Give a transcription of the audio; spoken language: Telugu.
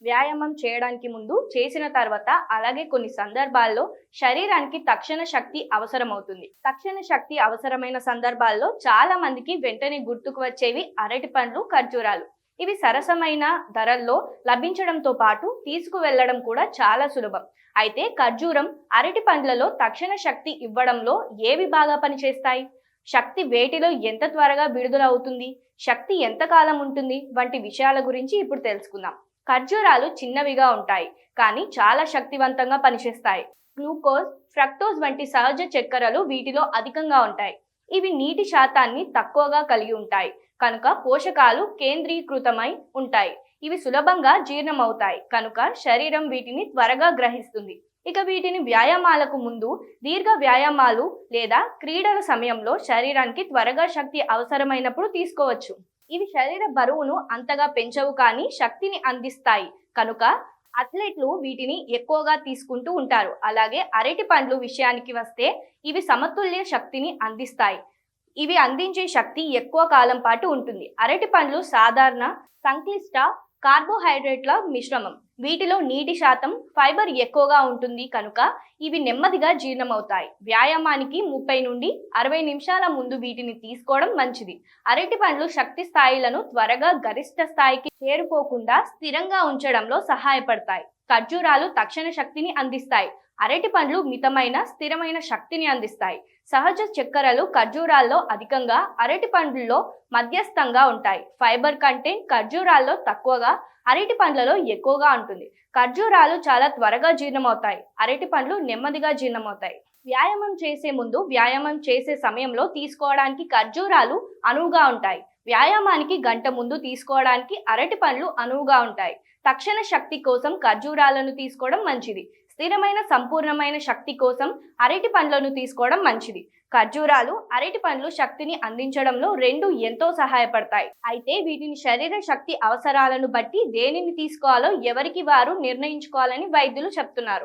వ్యాయామం చేయడానికి ముందు, చేసిన తర్వాత, అలాగే కొన్ని సందర్భాల్లో శరీరానికి తక్షణ శక్తి అవసరమవుతుంది. తక్షణ శక్తి అవసరమైన సందర్భాల్లో చాలా మందికి వెంటనే గుర్తుకు వచ్చేవి అరటి పండ్లు, ఖర్జూరాలు. ఇవి సరసమైన ధరల్లో లభించడంతో పాటు తీసుకువెళ్లడం కూడా చాలా సులభం. అయితే ఖర్జూరం, అరటి పండ్లలో తక్షణ శక్తి ఇవ్వడంలో ఏవి బాగా పనిచేస్తాయి? శక్తి వేటిలో ఎంత త్వరగా విడుదల అవుతుంది, శక్తి ఎంతకాలం ఉంటుంది వంటి విషయాల గురించి ఇప్పుడు తెలుసుకుందాం. ఖర్జూరాలు చిన్నవిగా ఉంటాయి, కానీ చాలా శక్తివంతంగా పనిచేస్తాయి. గ్లూకోజ్, ఫ్రక్టోజ్ వంటి సహజ చక్కెరలు వీటిలో అధికంగా ఉంటాయి. ఇవి నీటి శాతాన్ని తక్కువగా కలిగి ఉంటాయి కనుక పోషకాలు కేంద్రీకృతమై ఉంటాయి. ఇవి సులభంగా జీర్ణమవుతాయి కనుక శరీరం వీటిని త్వరగా గ్రహిస్తుంది. ఇక వీటిని వ్యాయామాలకు ముందు, దీర్ఘ వ్యాయామాలు లేదా క్రీడల సమయంలో శరీరానికి త్వరగా శక్తి అవసరమైనప్పుడు తీసుకోవచ్చు. ఇవి శరీర బరువును అంతగా పెంచవు కానీ శక్తిని అందిస్తాయి కనుక అథ్లెట్లు వీటిని ఎక్కువగా తీసుకుంటూ ఉంటారు. అలాగే అరటి పండ్లు విషయానికి వస్తే ఇవి సమతుల్య శక్తిని అందిస్తాయి. ఇవి అందించే శక్తి ఎక్కువ కాలం పాటు ఉంటుంది. అరటి పండ్లు సాధారణ సంక్లిష్ట కార్బోహైడ్రేట్ల మిశ్రమం. వీటిలో నీటి శాతం, ఫైబర్ ఎక్కువగా ఉంటుంది కనుక ఇవి నెమ్మదిగా జీర్ణమవుతాయి. వ్యాయామానికి 30 నుండి 60 నిమిషాల ముందు వీటిని తీసుకోవడం మంచిది. అరటి పండ్లు శక్తి స్థాయిలను త్వరగా గరిష్ట స్థాయికి చేరుకోకుండా స్థిరంగా ఉంచడంలో సహాయపడతాయి. ఖర్జూరాలు తక్షణ శక్తిని అందిస్తాయి. అరటి పండ్లు మితమైన, స్థిరమైన శక్తిని అందిస్తాయి. సహజ చక్కెరలు ఖర్జూరాల్లో అధికంగా, అరటి పండ్లలో మధ్యస్థంగా ఉంటాయి. ఫైబర్ కంటెంట్ ఖర్జూరాల్లో తక్కువగా, అరటి పండ్లలో ఎక్కువగా ఉంటుంది. ఖర్జూరాలు చాలా త్వరగా జీర్ణమవుతాయి, అరటి పండ్లు నెమ్మదిగా జీర్ణమవుతాయి. వ్యాయామం చేసే ముందు, వ్యాయామం చేసే సమయంలో తీసుకోవడానికి ఖర్జూరాలు అనువుగా ఉంటాయి. వ్యాయామానికి గంట ముందు తీసుకోవడానికి అరటి పండ్లు అనువుగా ఉంటాయి. తక్షణ శక్తి కోసం ఖర్జూరాలను తీసుకోవడం మంచిది. స్థిరమైన, సంపూర్ణమైన శక్తి కోసం అరటి పండ్లను తీసుకోవడం మంచిది. ఖర్జూరాలు, అరటి పండ్లు శక్తిని అందించడంలో రెండు ఎంతో సహాయపడతాయి. అయితే వీటిని శరీర శక్తి అవసరాలను బట్టి దేనిని తీసుకోవాలో ఎవరికి వారు నిర్ణయించుకోవాలని వైద్యులు చెప్తున్నారు.